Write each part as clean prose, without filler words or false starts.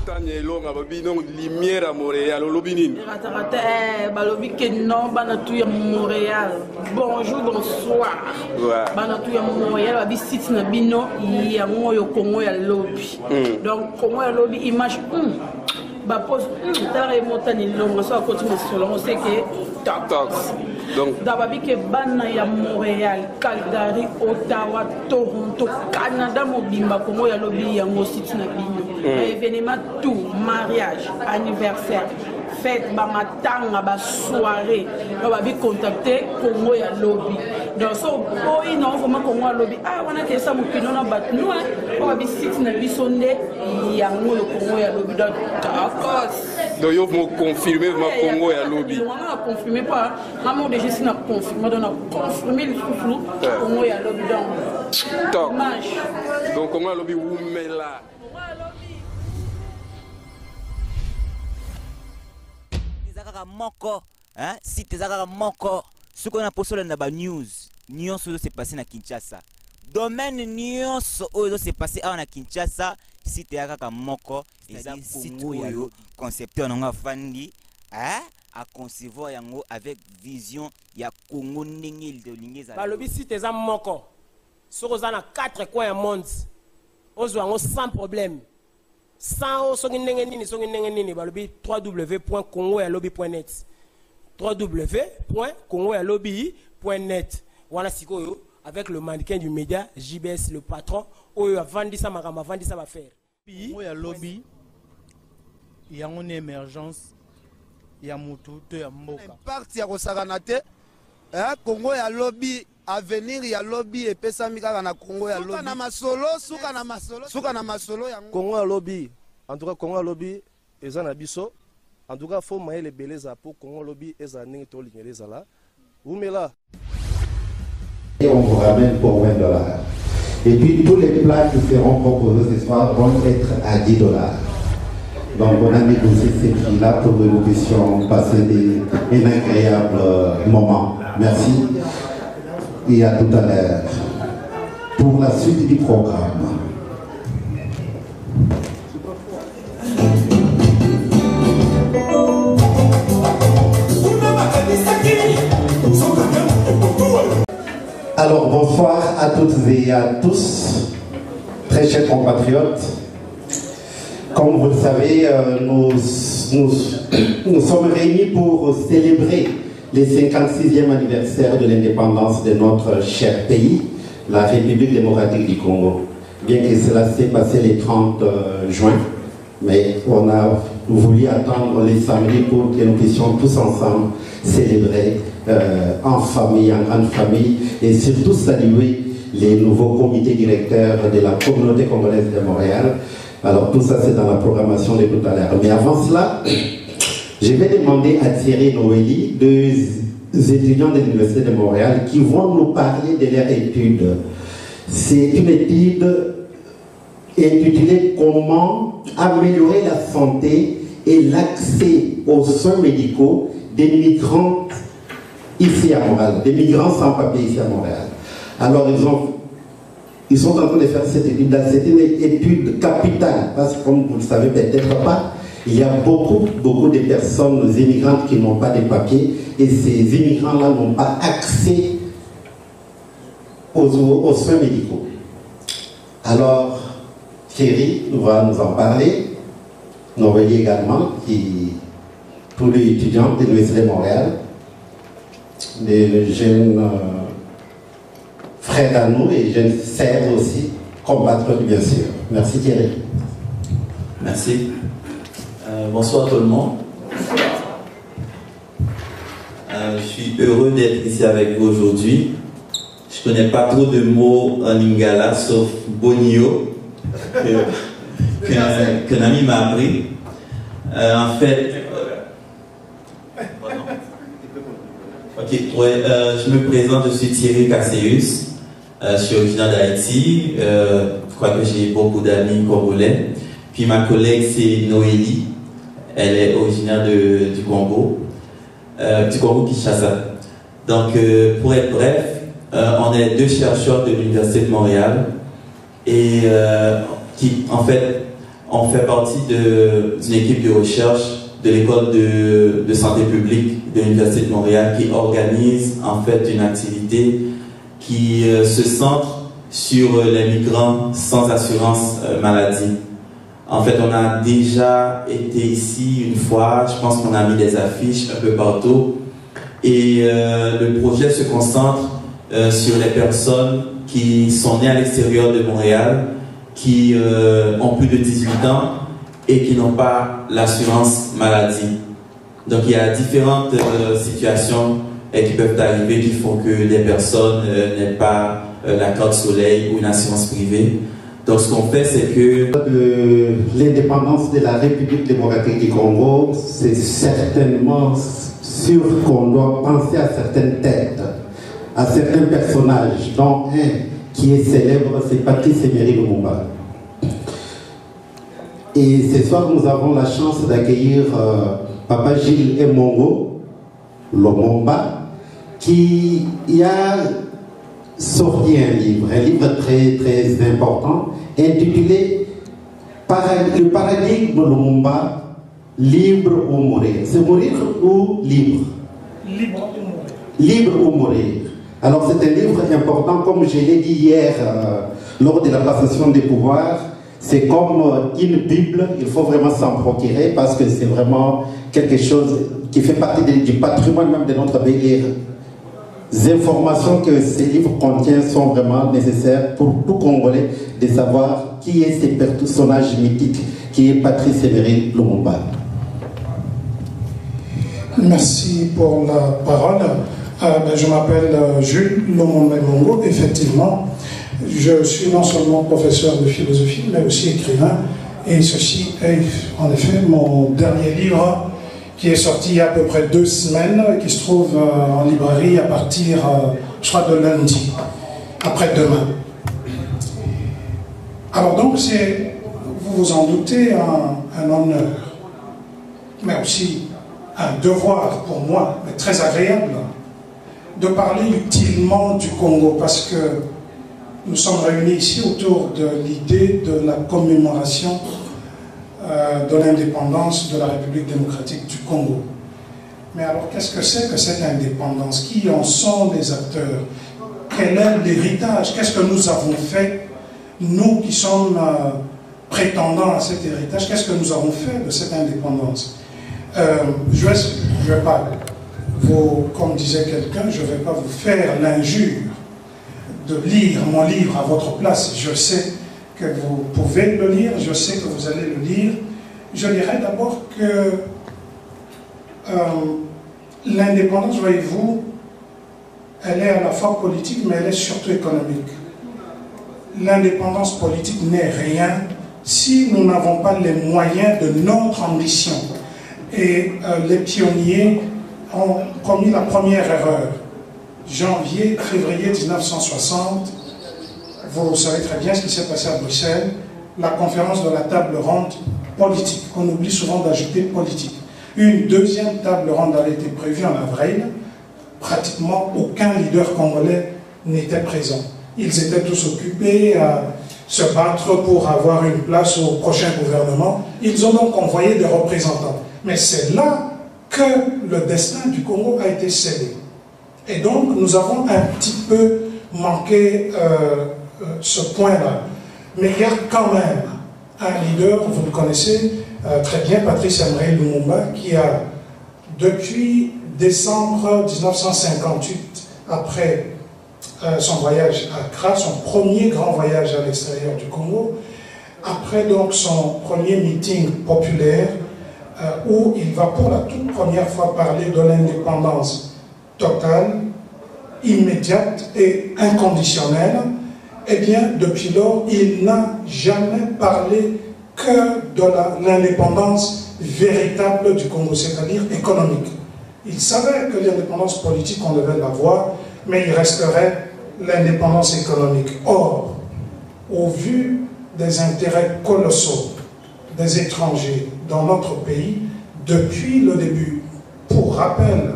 montagne longa babi non lumière à Montréal lobinin balobi que non banatu ya Montréal bonjour bonsoir banatu ya Montréal babi site na bino ya ngoyo Congo ya lobby donc Congo ya lobby image ba pose tare montagne longa so continue sur on sait que tox donc dababi que bana ya Montréal Calgary Ottawa Toronto Canada mobimba Congo ya lobby ya ngo site na bino événement tout mariage anniversaire fête ba matanga ba soirée on va bien contacter Congo ya lobby donc so boy non vraiment Congo ya lobby wana ke sa mukino na bat nous on va bien site na bisonde ya ngo Congo ya lobby donc donc yo mo confirmer ma Congo ya lobby on a confirmé pas maman déjà si na confirmé donc on a confirmé le flou Congo ya lobby donc donc Congo ya lobby umela moko hein si tezaka moko ce qu'on a posé na ba news nyonso s'est passé na Kinshasa domaine nyonso oyo s'est passé na Kinshasa si tezaka moko eza Congo ya concepteur nga fandi hein à concevoir yango avec vision ya Congo ndenge de lingeza balobi si teza moko sokoza na 4 coins ya monde ozo yango sans problème sans www.congoyalobi.net www.congoyalobi.net voilà sikoyo avec le mannequin du média JBS le patron oyo avandi ça makama avandi ça va faire Congoyalobi il y a une émergence il y a mutu to ya mboka parti ya kosakanate Congoyalobi avenir ya lobby et pesa mika na Congo ya lobby suka na masolo ya Congo ya lobby en tout cas Congo ya lobby ezana biso en tout cas faut mailler les beleza pour Congo lobby ezana to lingeleza là umela et on vous ramène pour $20 et puis tous les plats qui seront proposés ce soir vont être à $10 donc on a négocié ces prix-là pour que nous puissions passer un agréable moment. Merci. Et à tout à l'heure pour la suite du programme. Alors bonsoir à toutes et à tous, très chers compatriotes. Comme vous le savez, nous sommes réunis pour célébrer le 56e anniversaire de l'indépendance de notre cher pays, la République démocratique du Congo. Bien que cela s'est passé le 30 juin, mais on a voulu attendre les samedis pour que nous puissions tous ensemble célébrer en famille, en grande famille, et surtout saluer les nouveaux comités directeurs de la communauté congolaise de Montréal. Alors tout ça c'est dans la programmation de tout à l'heure. Mais avant cela, je vais demander à Thierry Noélie, deux étudiants de l'Université de Montréal, qui vont nous parler de leur étude. C'est une étude intitulée « Comment améliorer la santé et l'accès aux soins médicaux des migrants ici à Montréal, des migrants sans papier ici à Montréal ». Alors ils sont en train de faire cette étude-là. C'est une étude capitale, parce que comme vous le savez peut-être pas, il y a beaucoup de personnes immigrantes qui n'ont pas de papiers, et ces immigrants-là n'ont pas accès aux soins médicaux. Alors, Thierry va nous en parler, Noélie également, tous les étudiants de l'Université de Montréal, des jeunes frères à nous et jeunes sœurs aussi, compatriotes bien sûr. Merci Thierry. Merci. Bonsoir tout le monde. Je suis heureux d'être ici avec vous aujourd'hui. Je ne connais pas trop de mots en lingala sauf bonio qu'un ami m'a appris. En fait, je me présente, je suis Thierry Casséus. Je suis originaire d'Haïti. Je crois que j'ai beaucoup d'amis congolais. Puis ma collègue c'est Noélie. Elle est originaire du Congo Kinshasa. Donc pour être bref, on est deux chercheurs de l'Université de Montréal et qui en fait on fait partie d'une équipe de recherche de l'école de santé publique de l'Université de Montréal qui organise en fait une activité qui se centre sur les migrants sans assurance maladie. En fait, on a déjà été ici une fois, je pense qu'on a mis des affiches un peu partout. Et le projet se concentre sur les personnes qui sont nées à l'extérieur de Montréal, qui ont plus de 18 ans et qui n'ont pas l'assurance maladie. Donc il y a différentes situations qui peuvent arriver qui font que des personnes n'aient pas la carte soleil ou une assurance privée. Donc ce qu'on fait, c'est que l'indépendance de la République démocratique du Congo, c'est certainement sûr qu'on doit penser à certaines têtes, à certains personnages, dont un qui est célèbre, c'est Patrice Emery Lumumba. Et ce soir, nous avons la chance d'accueillir Papa Gilles Emongo Lumumba, qui a sorti un livre très très important, intitulé Le paradigme Lumumba, libre ou mourir. C'est mourir ou libre? Libre ou mourir. Libre ou mourir. Alors c'est un livre important, comme je l'ai dit hier lors de la passation des pouvoirs. C'est comme une Bible, il faut vraiment s'en procurer parce que c'est vraiment quelque chose qui fait partie du patrimoine même de notre pays. Les informations que ces livres contiennent sont vraiment nécessaires pour tout Congolais de savoir qui est ce personnage mythique qui est Patrice Emery Lumumba. Merci pour la parole. Je m'appelle Jules Lumumba Mongo, effectivement. Je suis non seulement professeur de philosophie, mais aussi écrivain. Et ceci est en effet mon dernier livre qui est sorti il y a à peu près 2 semaines, qui se trouve en librairie à partir, je crois, de lundi, après-demain. Alors donc, c'est, vous vous en doutez, un honneur, mais aussi un devoir pour moi, mais très agréable, de parler utilement du Congo, parce que nous sommes réunis ici autour de l'idée de la commémoration de l'indépendance de la République démocratique du Congo. Mais alors, qu'est-ce que c'est que cette indépendance? Qui en sont les acteurs? Quel est l'héritage? Qu'est-ce que nous avons fait, nous qui sommes prétendants à cet héritage? Qu'est-ce que nous avons fait de cette indépendance? Je vais pas vous, comme disait quelqu'un, je ne vais pas vous faire l'injure de lire mon livre à votre place. Je sais que vous pouvez le lire, je sais que vous allez le lire. Je dirais d'abord que l'indépendance, voyez-vous, elle est à la fois politique, mais elle est surtout économique. L'indépendance politique n'est rien si nous n'avons pas les moyens de notre ambition. Et les pionniers ont commis la première erreur. Janvier, février 1960, vous savez très bien ce qui s'est passé à Bruxelles, la conférence de la table ronde politique. On oublie souvent d'ajouter politique. Une deuxième table ronde avait été prévue en avril. Pratiquement aucun leader congolais n'était présent. Ils étaient tous occupés à se battre pour avoir une place au prochain gouvernement. Ils ont donc envoyé des représentants. Mais c'est là que le destin du Congo a été scellé. Et donc, nous avons un petit peu manqué ce point-là. Mais il y a quand même un leader, vous le connaissez très bien, Patrice Emery Lumumba, qui a, depuis décembre 1958, après son voyage à Accra, son premier grand voyage à l'extérieur du Congo, après donc son premier meeting populaire, où il va pour la toute première fois parler de l'indépendance totale, immédiate et inconditionnelle, eh bien, depuis lors, il n'a jamais parlé que de l'indépendance véritable du Congo, c'est-à-dire économique. Il savait que l'indépendance politique, on devait l'avoir, mais il resterait l'indépendance économique. Or, au vu des intérêts colossaux des étrangers dans notre pays, depuis le début, pour rappel,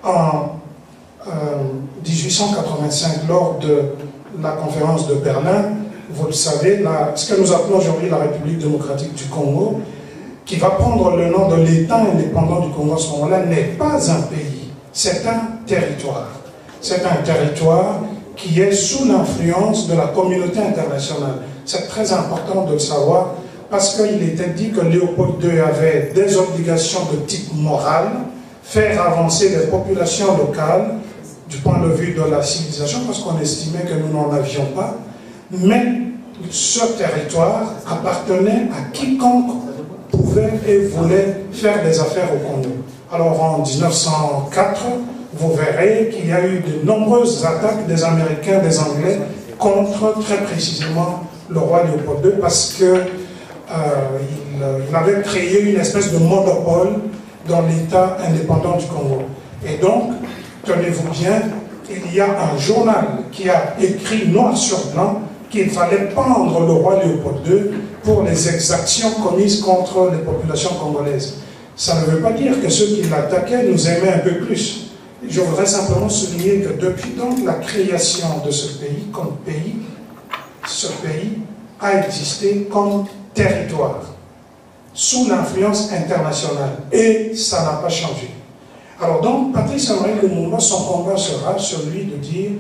en 1885, lors de la conférence de Berlin, vous le savez, ce que nous appelons aujourd'hui la République démocratique du Congo, qui va prendre le nom de l'État indépendant du Congo à ce moment-là, n'est pas un pays, c'est un territoire. C'est un territoire qui est sous l'influence de la communauté internationale. C'est très important de le savoir parce qu'il était dit que Léopold II avait des obligations de type moral, faire avancer les populations locales du point de vue de la civilisation, parce qu'on estimait que nous n'en avions pas, mais ce territoire appartenait à quiconque pouvait et voulait faire des affaires au Congo. Alors en 1904, vous verrez qu'il y a eu de nombreuses attaques des Américains, des Anglais, contre très précisément le roi Léopold II, parce qu'il avait créé une espèce de monopole dans l'État indépendant du Congo. Et donc, tenez-vous bien, il y a un journal qui a écrit noir sur blanc qu'il fallait pendre le roi Léopold II pour les exactions commises contre les populations congolaises. Ça ne veut pas dire que ceux qui l'attaquaient nous aimaient un peu plus. Je voudrais simplement souligner que depuis donc la création de ce pays comme pays, ce pays a existé comme territoire, sous l'influence internationale, et ça n'a pas changé. Alors donc, Patrice Emery Lumumba, son combat sera celui de dire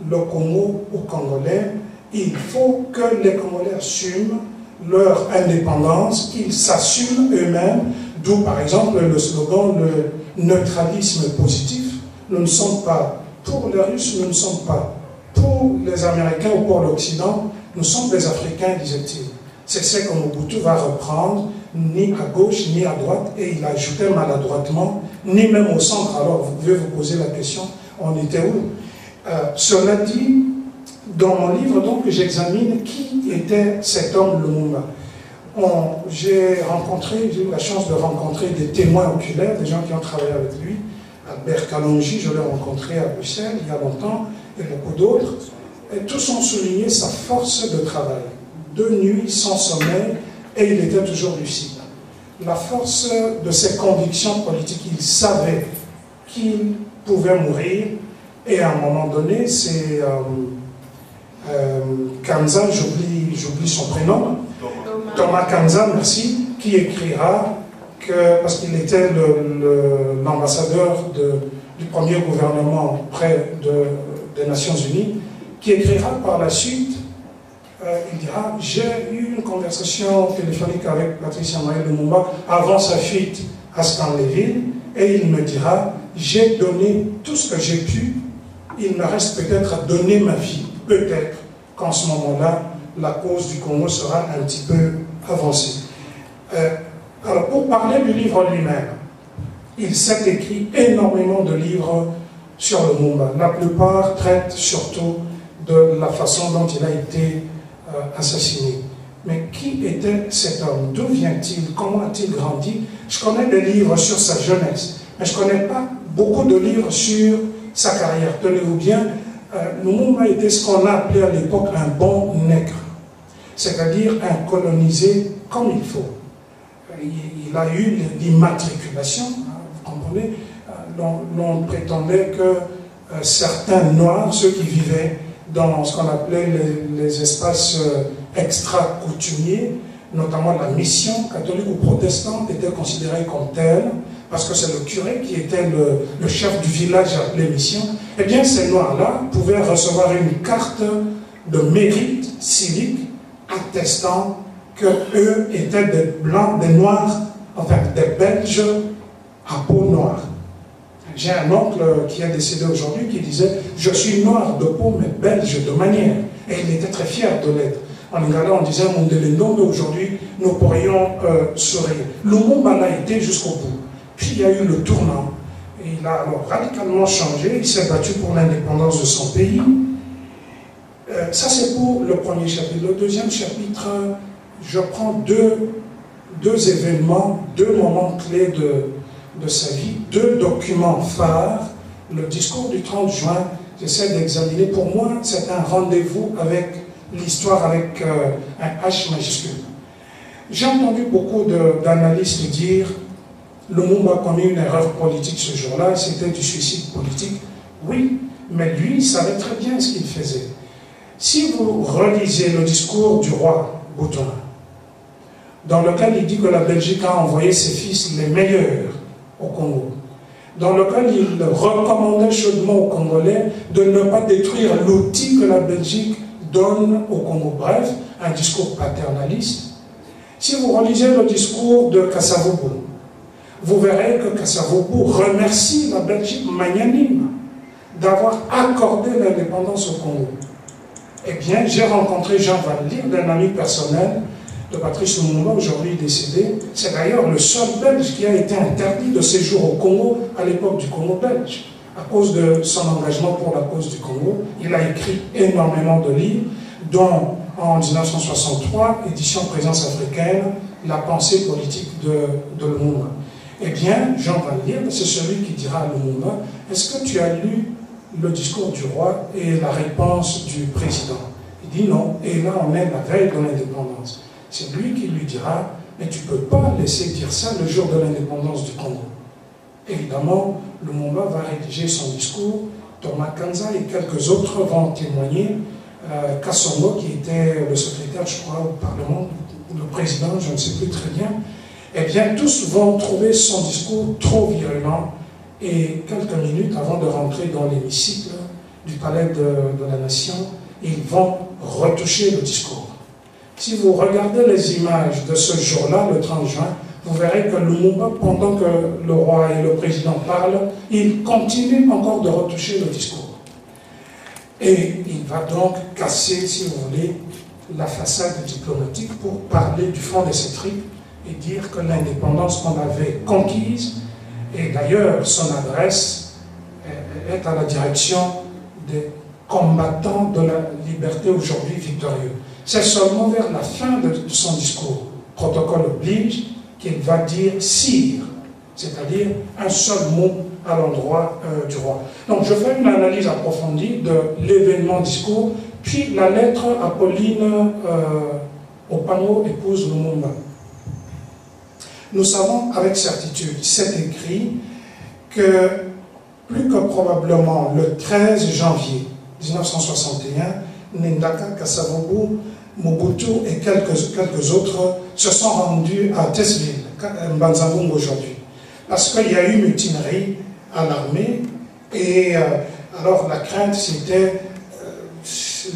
le Congo aux Congolais, il faut que les Congolais assument leur indépendance, qu'ils s'assument eux-mêmes, d'où par exemple le slogan le neutralisme positif. Nous ne sommes pas pour les Russes, nous ne sommes pas pour les Américains ou pour l'Occident, nous sommes des Africains, disait-il. C'est ce que Mobutu va reprendre, ni à gauche ni à droite, et il ajoutait maladroitement, ni même au centre. Alors vous pouvez vous poser la question, on était où? Cela dit, dans mon livre, donc, j'examine qui était cet homme Lumumba. J'ai eu la chance de rencontrer des témoins oculaires, des gens qui ont travaillé avec lui. Albert Kalonji, je l'ai rencontré à Bruxelles il y a longtemps, et beaucoup d'autres. Et tous ont souligné sa force de travail. 2 nuits sans sommeil, et il était toujours lucide. La force de ses convictions politiques, il savait qu'il pouvait mourir, et à un moment donné, c'est Kanza, j'oublie son prénom, Thomas Kanza, merci, qui écrira que, parce qu'il était l'ambassadeur du premier gouvernement près des Nations Unies, qui écrira par la suite, il dira, j'ai eu une conversation téléphonique avec Patrice Emery Lumumba avant sa fuite à Stanleyville, et il me dira, j'ai donné tout ce que j'ai pu, il me reste peut-être à donner ma vie, peut-être qu'en ce moment-là, la cause du Congo sera un petit peu avancée. Alors, pour parler du livre lui-même, il s'est écrit énormément de livres sur le Lumumba. La plupart traitent surtout de la façon dont il a été assassiné. Mais qui était cet homme? D'où vient-il? Comment a-t-il grandi? Je connais des livres sur sa jeunesse, mais je ne connais pas beaucoup de livres sur sa carrière. Tenez-vous bien, Lumumba était ce qu'on a appelé à l'époque un bon nègre, c'est-à-dire un colonisé comme il faut. Il a eu l'immatriculation, vous comprenez, l'on prétendait que certains Noirs, ceux qui vivaient dans ce qu'on appelait les espaces extra-coutumiers, notamment la mission catholique ou protestante, étaient considérés comme tels, parce que c'est le curé qui était le chef du village appelé mission. Eh bien, ces Noirs-là pouvaient recevoir une carte de mérite civique attestant qu'eux étaient des Blancs, des Noirs, enfin des Belges à peau noire. J'ai un oncle qui est décédé aujourd'hui qui disait « Je suis noir de peau, mais belge de manière ». Et il était très fier de l'être. En Lingala, on disait « Mondeleno », mais aujourd'hui, nous pourrions sourire. Lumumba l'a été jusqu'au bout. Puis il y a eu le tournant. Et il a alors radicalement changé. Il s'est battu pour l'indépendance de son pays. Ça, c'est pour le premier chapitre. Le deuxième chapitre, je prends deux événements, 2 moments clés de sa vie, 2 documents phares. Le discours du 30 juin, j'essaie d'examiner. Pour moi, c'est un rendez-vous avec l'histoire avec un H majuscule. J'ai entendu beaucoup d'analystes dire Lumumba a commis une erreur politique ce jour-là, c'était du suicide politique. Oui, mais lui, il savait très bien ce qu'il faisait. Si vous relisez le discours du roi Boutouna, dans lequel il dit que la Belgique a envoyé ses fils les meilleurs au Congo, dans lequel il recommandait chaudement aux Congolais de ne pas détruire l'outil que la Belgique donne au Congo. Bref, un discours paternaliste. Si vous relisez le discours de Kasavubu, vous verrez que Kasavubu remercie la Belgique magnanime d'avoir accordé l'indépendance au Congo. Eh bien, j'ai rencontré Jean Van Lier, d'un ami personnel de Patrice Lumumba, aujourd'hui décédé. C'est d'ailleurs le seul Belge qui a été interdit de séjour au Congo à l'époque du Congo belge, à cause de son engagement pour la cause du Congo. Il a écrit énormément de livres, dont en 1963, édition Présence africaine, La pensée politique de Lumumba. Eh bien, Jean Van Lier, c'est celui qui dira à Lumumba, est-ce que tu as lu le discours du roi et la réponse du président? Il dit non, et là on est la veille de l'indépendance. C'est lui qui lui dira, mais tu ne peux pas laisser dire ça le jour de l'indépendance du Congo. Évidemment, Lumumba va rédiger son discours, Thomas Kanza et quelques autres vont témoigner, Kassongo qui était le secrétaire, je crois, au Parlement, le président, je ne sais plus très bien, eh bien tous vont trouver son discours trop virulent, et quelques minutes avant de rentrer dans l'hémicycle du Palais de la Nation, ils vont retoucher le discours. Si vous regardez les images de ce jour-là, le 30 juin, vous verrez que Lumumba, pendant que le roi et le président parlent, il continue encore de retoucher le discours. Et il va donc casser, si vous voulez, la façade diplomatique pour parler du fond de ses tripes et dire que l'indépendance qu'on avait conquise, et d'ailleurs son adresse est à la direction des combattants de la liberté aujourd'hui victorieux. C'est seulement vers la fin de son discours, protocole oblige, qu'il va dire « sire », c'est-à-dire un seul mot à l'endroit du roi. Donc je fais une analyse approfondie de l'événement discours, puis la lettre à Pauline Opano, épouse Lumumba. Nous savons avec certitude, c'est écrit, que plus que probablement le 13 janvier 1961, Ndaka, Kasavubu, Mobutu et quelques autres se sont rendus à Tessville, Mbanzabungu aujourd'hui. Parce qu'il y a eu mutinerie à l'armée et alors la crainte c'était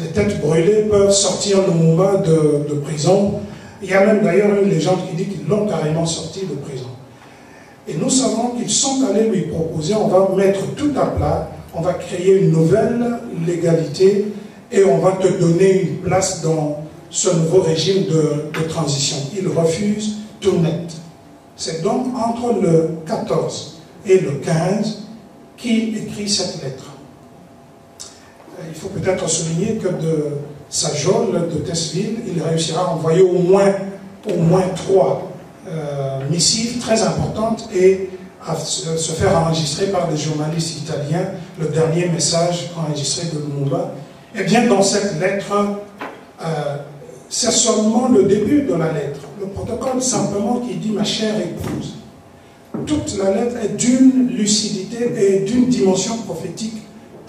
les têtes brûlées peuvent sortir Lumumba de prison. Il y a même d'ailleurs une légende qui dit qu'ils l'ont carrément sorti de prison. Et nous savons qu'ils sont allés lui proposer, on va mettre tout à plat, on va créer une nouvelle légalité et on va te donner une place dans ce nouveau régime de transition. Il refuse tout net. C'est donc entre le 14 et le 15 qu'il écrit cette lettre. Il faut peut-être souligner que de sa geôle de Tessville, il réussira à envoyer au moins 3 missives très importantes et à se faire enregistrer par des journalistes italiens le dernier message enregistré de Lumumba. Eh bien, dans cette lettre, c'est seulement le début de la lettre. Le protocole simplement qui dit « ma chère épouse ». Toute la lettre est d'une lucidité et d'une dimension prophétique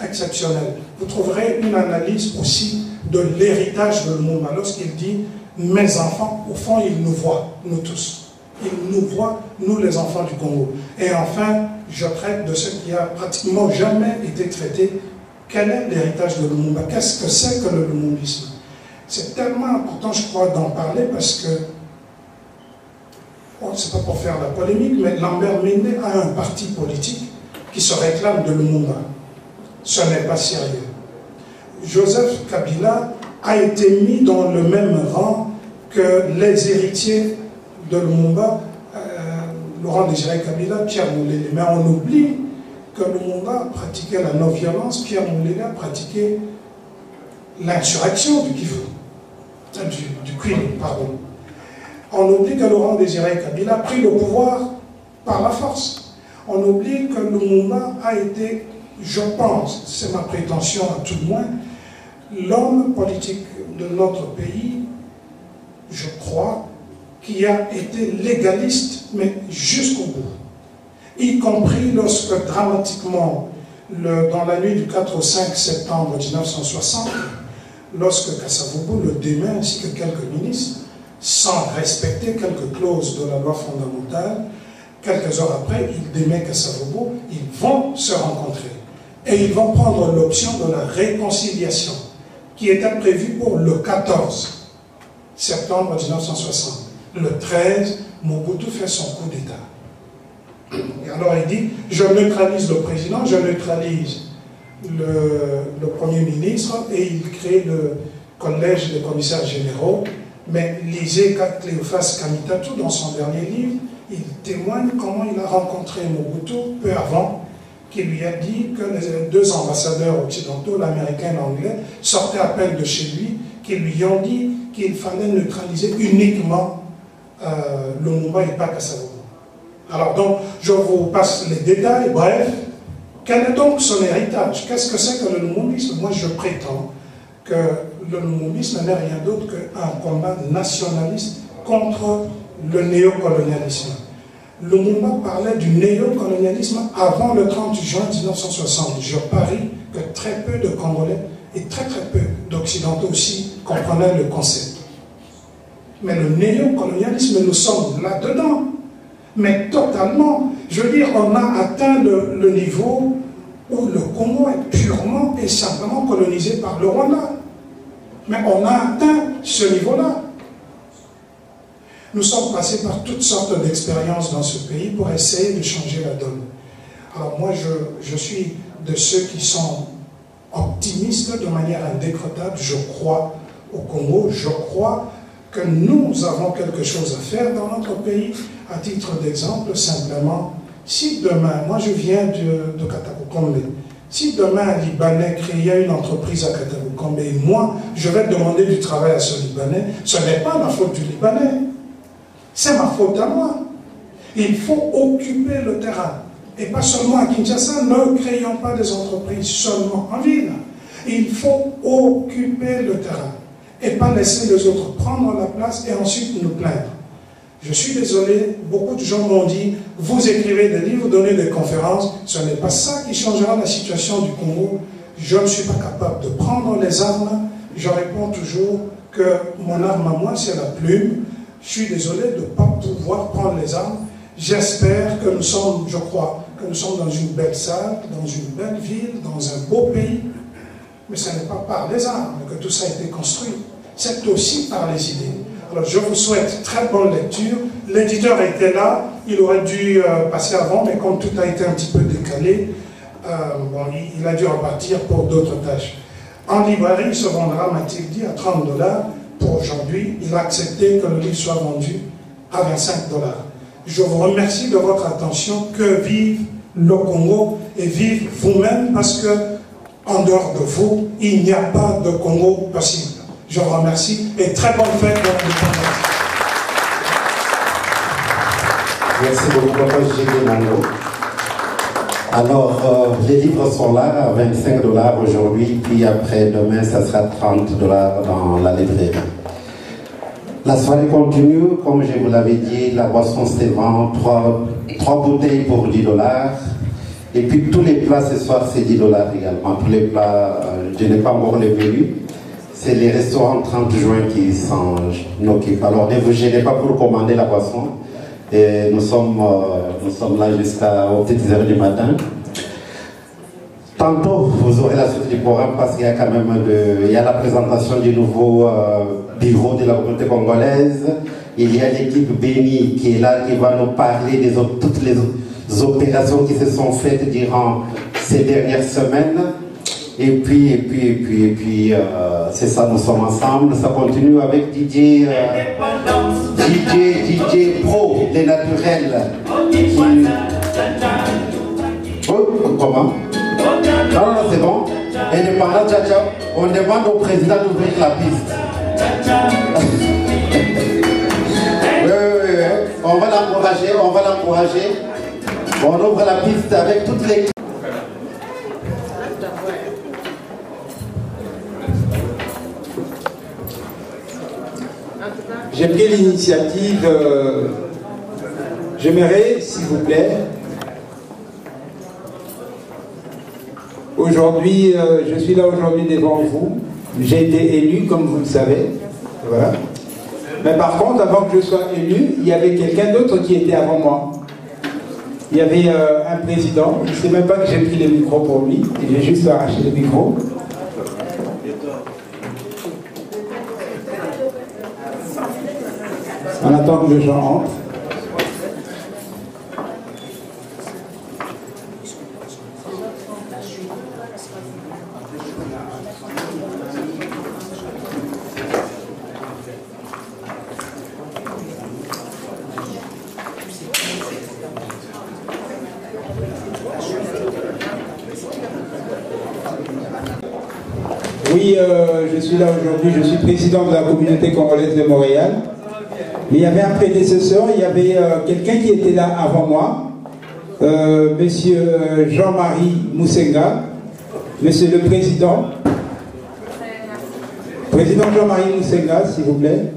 exceptionnelle. Vous trouverez une analyse aussi de l'héritage de Lumumba lorsqu'il dit « mes enfants », au fond, il nous voit, nous tous. Il nous voit, nous les enfants du Congo. Et enfin, je traite de ce qui a pratiquement jamais été traité. Quel est l'héritage de Lumumba? Qu'est-ce que c'est que le lumumbisme? C'est tellement important, je crois, d'en parler parce que, bon, c'est pas pour faire la polémique, mais Lambert Mende a un parti politique qui se réclame de Lumumba. Ce n'est pas sérieux. Joseph Kabila a été mis dans le même rang que les héritiers de Lumumba, Laurent Désiré Kabila, Pierre Moulele. Mais on oublie que Lumumba pratiquait la non-violence, Pierre Moulele a pratiqué l'insurrection du Kivu, du Kwilu, pardon. On oublie que Laurent Désiré Kabila a pris le pouvoir par la force. On oublie que Lumumba a été, je pense, c'est ma prétention à tout le moins, l'homme politique de notre pays, je crois, qui a été légaliste, mais jusqu'au bout. Y compris lorsque, dramatiquement, dans la nuit du 4 au 5 septembre 1960, lorsque Kasavubu le démet ainsi que quelques ministres, sans respecter quelques clauses de la loi fondamentale, quelques heures après, il démet Kasavubu, ils vont se rencontrer. Et ils vont prendre l'option de la réconciliation, qui était prévue pour le 14 septembre 1960. Le 13, Mobutu fait son coup d'État. Et alors il dit, je neutralise le président, je neutralise le Premier ministre, et il crée le collège des commissaires généraux. Mais lisez Cléophas Kamitatu dans son dernier livre, il témoigne comment il a rencontré Mobutu peu avant, qui lui a dit que les deux ambassadeurs occidentaux, l'américain et l'anglais, sortaient à peine de chez lui, qui lui ont dit qu'il fallait neutraliser uniquement le Lumumba et pas Kasavubu. Alors donc, je vous passe les détails, bref. Quel est donc son héritage? Qu'est-ce que c'est que le lumumbisme? Moi, je prétends que le lumumbisme n'est rien d'autre qu'un combat nationaliste contre le néocolonialisme. Lumumba parlait du néocolonialisme avant le 30 juin 1960. Je parie que très peu de Congolais et très peu d'Occidentaux aussi comprenaient le concept. Mais le néocolonialisme, nous sommes là-dedans. Mais totalement. Je veux dire, on a atteint le niveau où le Congo est purement et simplement colonisé par le Rwanda. Mais on a atteint ce niveau-là. Nous sommes passés par toutes sortes d'expériences dans ce pays pour essayer de changer la donne. Alors moi, je suis de ceux qui sont optimistes de manière indécrottable. Je crois au Congo, je crois que nous avons quelque chose à faire dans notre pays. À titre d'exemple, simplement, si demain, moi je viens de Katakokombe, si demain un Libanais créait une entreprise à Katakokombe et moi, je vais demander du travail à ce Libanais, ce n'est pas la faute du Libanais, c'est ma faute à moi. Il faut occuper le terrain. Et pas seulement à Kinshasa, ne créons pas des entreprises seulement en ville. Il faut occuper le terrain et pas laisser les autres prendre la place et ensuite nous plaindre. Je suis désolé, beaucoup de gens m'ont dit, vous écrivez des livres, donnez des conférences, ce n'est pas ça qui changera la situation du Congo. Je ne suis pas capable de prendre les armes, je réponds toujours que mon arme à moi c'est la plume. Je suis désolé de ne pas pouvoir prendre les armes. J'espère que nous sommes, je crois, que nous sommes dans une belle salle, dans une belle ville, dans un beau pays. Mais ce n'est pas par les armes que tout ça a été construit. C'est aussi par les idées. Alors je vous souhaite très bonne lecture. L'éditeur était là, il aurait dû passer avant, mais comme tout a été un petit peu décalé, bon, il a dû repartir pour d'autres tâches. En librairie, il se vendra, m'a-t-il dit, à 30 $. Pour aujourd'hui, il a accepté que le livre soit vendu à 25 $. Je vous remercie de votre attention. Que vive le Congo et vive vous-même, parce que en dehors de vous, il n'y a pas de Congo possible. Je vous remercie et très bonne fête. Merci beaucoup, Papa J.G. Mango. Alors, les livres sont là à 25 $ aujourd'hui, puis après, demain, ça sera 30 $ dans la librairie. La soirée continue, comme je vous l'avais dit, la boisson se vend, 3 bouteilles pour 10 $. Et puis tous les plats ce soir, c'est 10 $ également. Tous les plats, je n'ai pas encore le menu. C'est les restaurants 30 juin qui s'en occupent. Alors ne vous gênez pas pour commander la boisson. Et nous sommes là jusqu'aux petites heures du matin. Tantôt, vous aurez la suite du programme parce qu'il y a quand même la présentation du nouveau bureau de la communauté congolaise. Il y a l'équipe Béni qui est là, qui va nous parler de toutes les opérations qui se sont faites durant ces dernières semaines. Et puis, c'est ça, nous sommes ensemble. Ça continue avec DJ Pro, les naturels. Comment? Non, c'est bon. Indépendant, ciao, ciao. On demande au président d'ouvrir la piste. Oui. On va l'encourager. On ouvre la piste avec toutes les... J'ai pris l'initiative, j'aimerais, s'il vous plaît, aujourd'hui, je suis là aujourd'hui devant vous J'ai été élu, comme vous le savez. Voilà. Mais par contre, avant que je sois élu, il y avait quelqu'un d'autre qui était avant moi. Il y avait un président, je ne sais même pas que j'ai pris le micro pour lui, j'ai juste arraché le micro. On attend que les gens entrent. Oui, je suis là aujourd'hui, je suis président de la communauté congolaise de Montréal. Mais il y avait un prédécesseur, il y avait quelqu'un qui était là avant moi, monsieur Jean-Marie Moussenga, monsieur le président. Président Jean-Marie Moussenga, s'il vous plaît.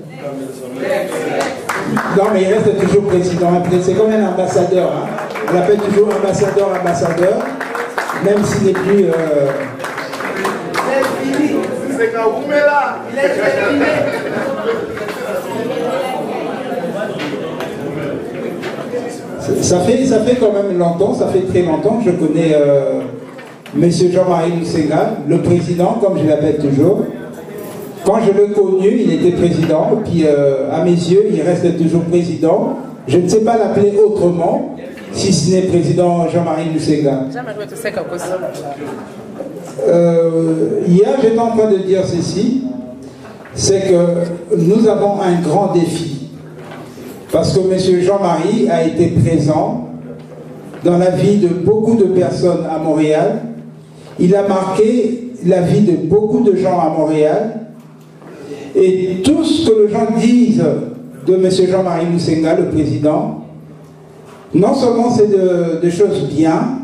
Non, mais il reste toujours président. C'est comme un ambassadeur. Hein. On l'appelle toujours ambassadeur, même s'il n'est plus... Ça fait quand même longtemps, ça fait très longtemps que je connais monsieur Jean-Marie Moussenga, le président, comme je l'appelle toujours. Quand je l'ai connu, il était président, puis à mes yeux, il reste toujours président. Je ne sais pas l'appeler autrement, si ce n'est président Jean-Marie Moussenga. Hier, j'étais en train de dire ceci, c'est que nous avons un grand défi. Parce que M. Jean-Marie a été présent dans la vie de beaucoup de personnes à Montréal. Il a marqué la vie de beaucoup de gens à Montréal. Et tout ce que les gens disent de M. Jean-Marie Moussenga, le président, non seulement c'est de choses bien,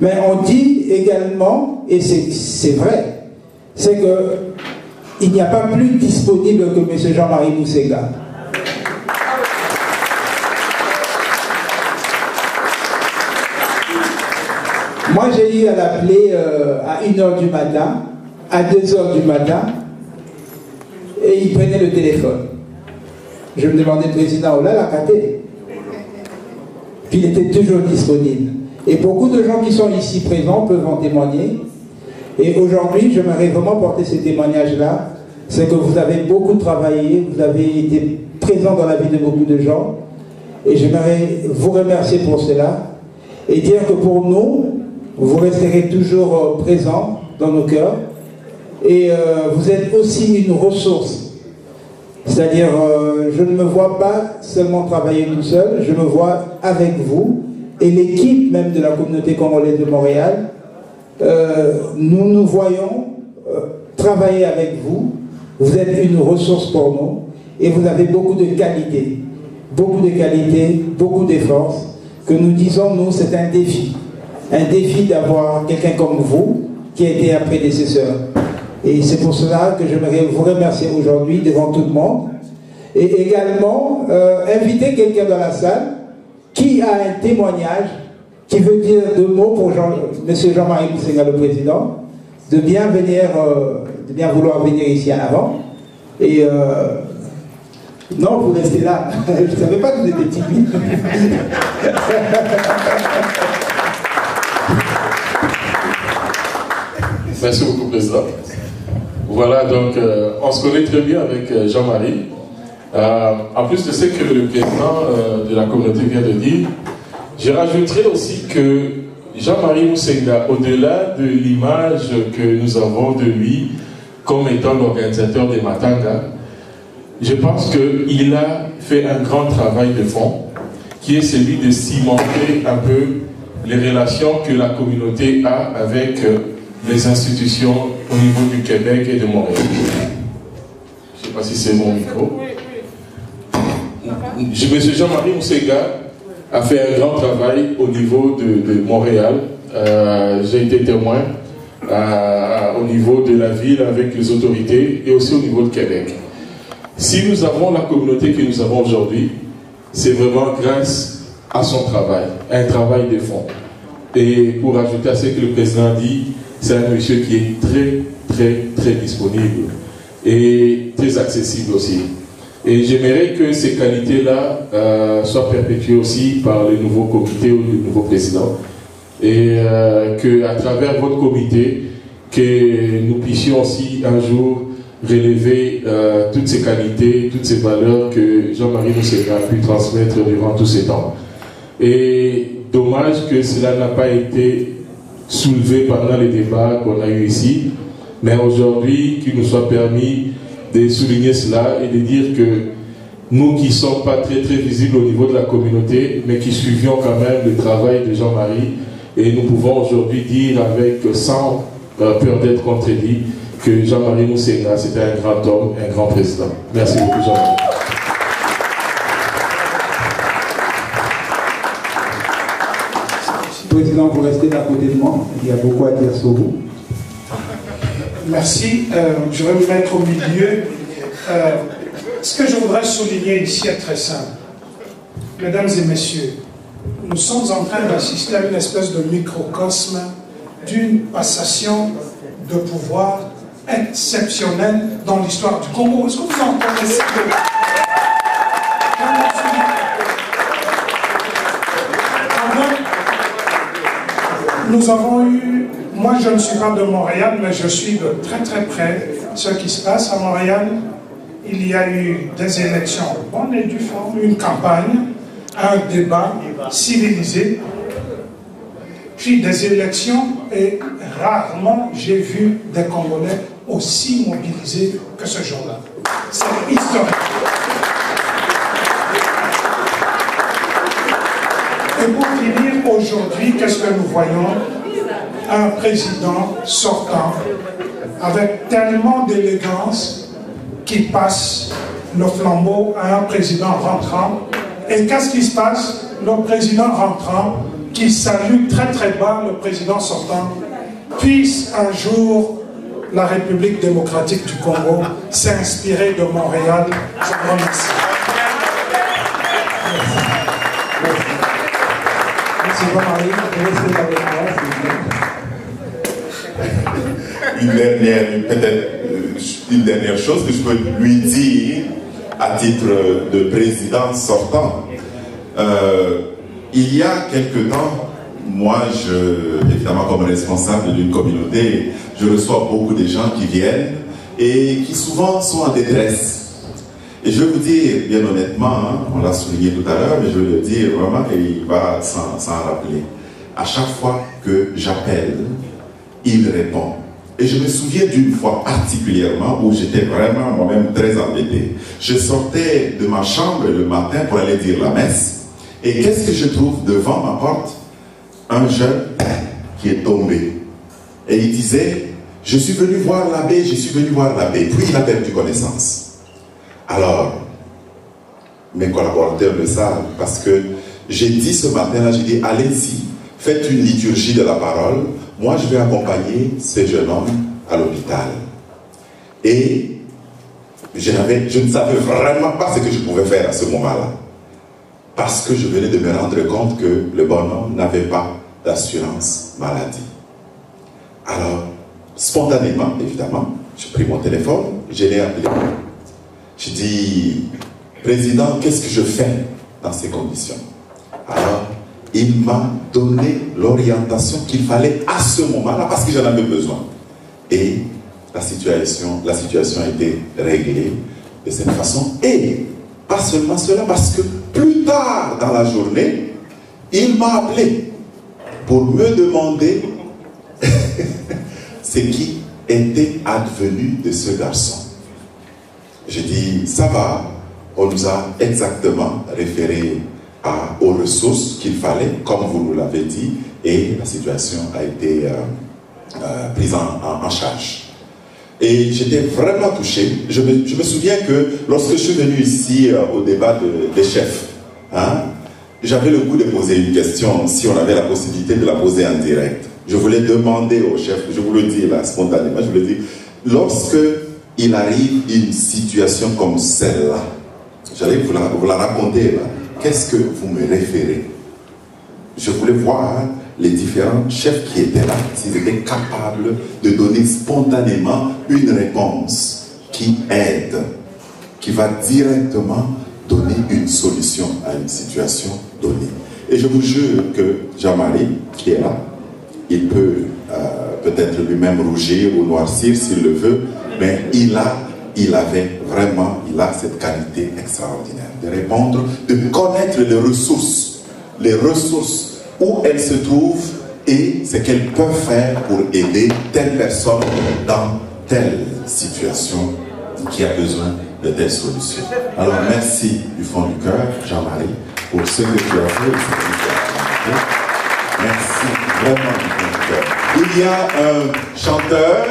mais on dit également, et c'est vrai, c'est qu'il n'y a pas plus disponible que M. Jean-Marie Moussenga. Moi, j'ai eu à l'appeler à 1h du matin, à 2h du matin, et il prenait le téléphone. Je me demandais, président, oh là, la caté. Puis il était toujours disponible. Et beaucoup de gens qui sont ici présents peuvent en témoigner. Et aujourd'hui, j'aimerais vraiment porter ce témoignage-là. C'est que vous avez beaucoup travaillé, vous avez été présent dans la vie de beaucoup de gens. Et j'aimerais vous remercier pour cela. Et dire que pour nous, vous resterez toujours présents dans nos cœurs. Et vous êtes aussi une ressource. C'est-à-dire, je ne me vois pas seulement travailler tout seul, je me vois avec vous. Et l'équipe même de la communauté congolaise de Montréal, nous nous voyons travailler avec vous. Vous êtes une ressource pour nous. Et vous avez beaucoup de qualités, beaucoup d'efforts, que nous disons, nous, c'est un défi. Un défi d'avoir quelqu'un comme vous qui a été un prédécesseur. Et c'est pour cela que j'aimerais vous remercier aujourd'hui devant tout le monde. Et également, inviter quelqu'un dans la salle qui a un témoignage, qui veut dire 2 mots pour M. Jean-Marie Moussenga, le président, de bien vouloir venir ici en avant. Et non, vous restez là. Je ne savais pas que vous étiez timide. Merci beaucoup, Président. Voilà, donc on se connaît très bien avec Jean-Marie. En plus de ce que le président de la communauté vient de dire, je rajouterai aussi que Jean-Marie Moussenga, au-delà de l'image que nous avons de lui comme étant l'organisateur des Matanga, je pense qu'il a fait un grand travail de fond, qui est celui de cimenter un peu les relations que la communauté a avec les institutions au niveau du Québec et de Montréal. Je ne sais pas si c'est mon micro. M. Jean-Marie Moussenga a fait un grand travail au niveau de Montréal. J'ai été témoin au niveau de la ville avec les autorités et aussi au niveau de Québec. Si nous avons la communauté que nous avons aujourd'hui, c'est vraiment grâce à son travail, un travail de fond. Et pour ajouter à ce que le président dit, c'est un monsieur qui est très, très disponible et très accessible aussi. Et j'aimerais que ces qualités-là soient perpétuées aussi par le nouveau comité ou le nouveau président. Et qu'à travers votre comité, que nous puissions aussi un jour relever toutes ces qualités, toutes ces valeurs que Jean-Marie Mousséga a pu transmettre durant tous ces temps. Et dommage que cela n'a pas été soulevé pendant les débats qu'on a eu ici, mais aujourd'hui qu'il nous soit permis de souligner cela et de dire que nous qui ne sommes pas très visibles au niveau de la communauté, mais qui suivions quand même le travail de Jean-Marie, et nous pouvons aujourd'hui dire avec sans peur d'être contredit que Jean-Marie Mousséga c'était un grand homme, un grand président. Merci beaucoup Jean-Marie. Président, vous restez à côté de moi, il y a beaucoup à dire sur vous. Merci. Je vais me mettre au milieu. Ce que je voudrais souligner ici est très simple. Mesdames et messieurs, nous sommes en train d'assister à une espèce de microcosme d'une passation de pouvoir exceptionnelle dans l'histoire du Congo. Est-ce que vous en connaissez? Nous avons eu, moi je ne suis pas de Montréal, mais je suis de très près ce qui se passe à Montréal. Il y a eu des élections bonnes et due forme, une campagne, un débat civilisé, puis des élections, et rarement j'ai vu des Congolais aussi mobilisés que ce jour-là. C'est historique. Et pour finir, aujourd'hui, qu'est-ce que nous voyons? Un président sortant avec tellement d'élégance qui passe le flambeau à un président rentrant. Et qu'est-ce qui se passe? Le président rentrant qui salue très bas le président sortant. Puisse un jour la République démocratique du Congo s'inspirer de Montréal. Je vous remercie. Une dernière chose que je peux lui dire à titre de président sortant. Il y a quelque temps, moi, évidemment comme responsable d'une communauté, je reçois beaucoup de gens qui viennent et qui souvent sont en détresse. Et je vais vous dire, bien honnêtement, hein, on l'a souligné tout à l'heure, mais je vais le dire vraiment, et il va s'en rappeler. À chaque fois que j'appelle, il répond. Et je me souviens d'une fois particulièrement où j'étais vraiment moi-même très embêté. Je sortais de ma chambre le matin pour aller dire la messe. Et qu'est-ce que je trouve devant ma porte? Un jeune qui est tombé. Et il disait, je suis venu voir l'abbé, je suis venu voir l'abbé. Puis il a perdu connaissance. Alors, mes collaborateurs le savent, parce que j'ai dit ce matin-là, j'ai dit, allez-y, faites une liturgie de la parole. Moi, je vais accompagner ce jeune homme à l'hôpital. Et je ne savais vraiment pas ce que je pouvais faire à ce moment-là. Parce que je venais de me rendre compte que le bonhomme n'avait pas d'assurance maladie. Alors, spontanément, évidemment, j'ai pris mon téléphone, je l'ai appelé. J'ai dit, président, qu'est-ce que je fais dans ces conditions? Alors, il m'a donné l'orientation qu'il fallait à ce moment-là parce que j'en avais besoin. Et la situation a été réglée de cette façon. Et pas seulement cela, parce que plus tard dans la journée, il m'a appelé pour me demander ce qui était advenu de ce garçon. J'ai dit, ça va, on nous a exactement référé aux ressources qu'il fallait, comme vous nous l'avez dit, et la situation a été prise en charge. Et j'étais vraiment touché. Je me souviens que lorsque je suis venu ici au débat des chefs, hein, j'avais le goût de poser une question, si on avait la possibilité de la poser en direct. Je voulais demander au chef, je vous le dis là spontanément, je voulais dire, lorsque il arrive une situation comme celle-là, j'allais vous la raconter là, qu'est-ce que vous me référez? Je voulais voir les différents chefs qui étaient là, s'ils étaient capables de donner spontanément une réponse qui aide, qui va directement donner une solution à une situation donnée. Et je vous jure que Jean-Marie, qui est là, il peut peut-être lui-même rougir ou noircir s'il le veut, mais il a cette qualité extraordinaire de répondre, de connaître les ressources où elles se trouvent et ce qu'elles peuvent faire pour aider telle personne dans telle situation qui a besoin de telle solution. Alors merci du fond du cœur, Jean-Marie, pour ce que tu as fait et ce que tu as fait. Merci vraiment du fond du cœur. Il y a un chanteur,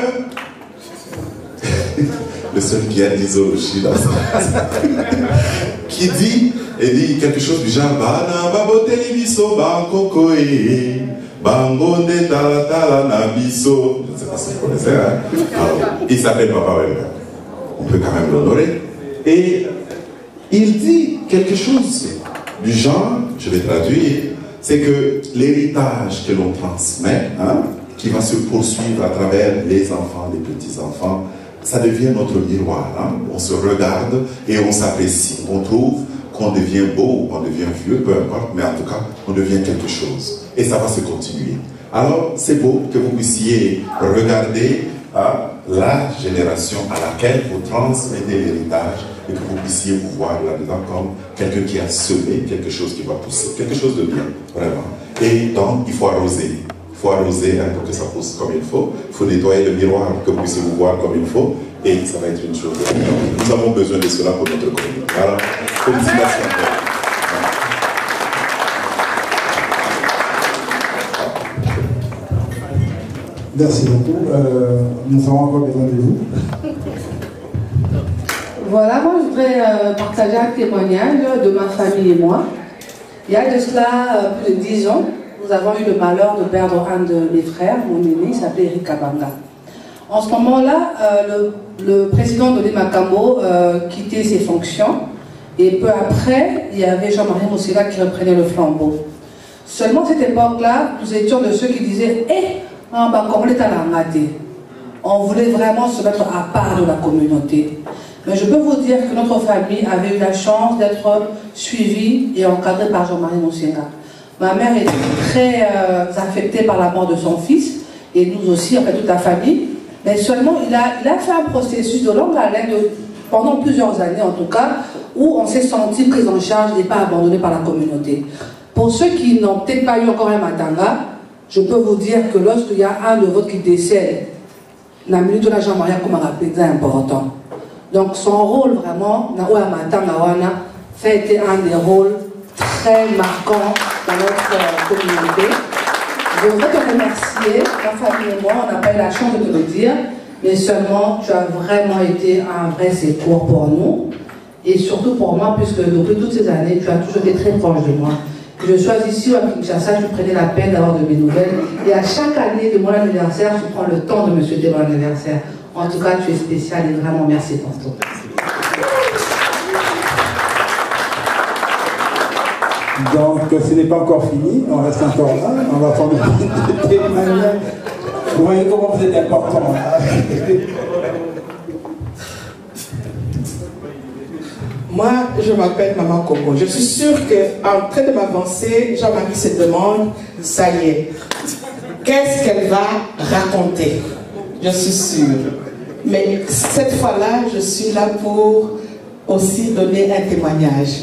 le seul qui a l'isologie dans ça, qui dit quelque chose du genre Bana babote biso banko koe bangonde tala na biso. Je ne sais pas si vous connaissez, hein? Alors, il s'appelle Papa Wemba. On peut quand même l'honorer. Et il dit quelque chose du genre, je vais traduire, c'est que l'héritage que l'on transmet, hein, qui va se poursuivre à travers les enfants, les petits-enfants, ça devient notre miroir. Hein. On se regarde et on s'apprécie. On trouve qu'on devient beau ou qu'on devient vieux, peu importe, mais en tout cas, on devient quelque chose. Et ça va se continuer. Alors, c'est beau que vous puissiez regarder la génération à laquelle vous transmettez l'héritage et que vous puissiez vous voir là-dedans comme quelqu'un qui a semé quelque chose qui va pousser, quelque chose de bien, vraiment. Et donc, il faut arroser. Il faut arroser hein, pour que ça pousse comme il faut. Il faut nettoyer le miroir pour que vous puissiez vous voir comme il faut. Et ça va être une chose. Nous avons besoin de cela pour notre communauté. Voilà. Félicitations. Merci beaucoup. Nous avons encore besoin de vous. Voilà, moi je voudrais partager un témoignage de ma famille et moi. Il y a de cela plus de 10 ans, nous avons eu le malheur de perdre un de mes frères, mon aîné, il s'appelait Eric Kabanga. En ce moment-là, le président de l'Emakambo quittait ses fonctions et peu après, il y avait Jean-Marie Moussela qui reprenait le flambeau. Seulement à cette époque-là, nous étions de ceux qui disaient on voulait vraiment se mettre à part de la communauté. Mais je peux vous dire que notre famille avait eu la chance d'être suivie et encadrée par Jean-Marie Moussela. Ma mère était très affectée par la mort de son fils, et nous aussi, en fait, toute la famille. Mais seulement, il a fait un processus de longue haleine, pendant plusieurs années en tout cas, où on s'est senti pris en charge et pas abandonné par la communauté. Pour ceux qui n'ont peut-être pas eu encore un matanga, je peux vous dire que lorsqu'il y a un de votre qui décède, la minute de la Jean-Marie comme un rappel est important. Donc son rôle vraiment, fait été un des rôles très marquants dans notre communauté. Je voudrais te remercier, ma famille et moi, on n'a pas eu la chance de te le dire, mais seulement tu as vraiment été un vrai secours pour nous, et surtout pour moi, puisque depuis toutes ces années, tu as toujours été très proche de moi. Que je sois ici ou à Kinshasa, je prenais la peine d'avoir de mes nouvelles, et à chaque année de mon anniversaire, je prends le temps de me souhaiter mon anniversaire. En tout cas, tu es spécial et vraiment merci pour tout. Donc, ce n'est pas encore fini, on reste encore là, on va prendre des témoignages. Vous voyez comment vous êtes important. Moi, je m'appelle Maman Coco. Je suis sûre qu'en train de m'avancer, Jean-Marie se demande, ça y est, qu'est-ce qu'elle va raconter? Je suis sûre. Mais cette fois-là, je suis là pour aussi donner un témoignage.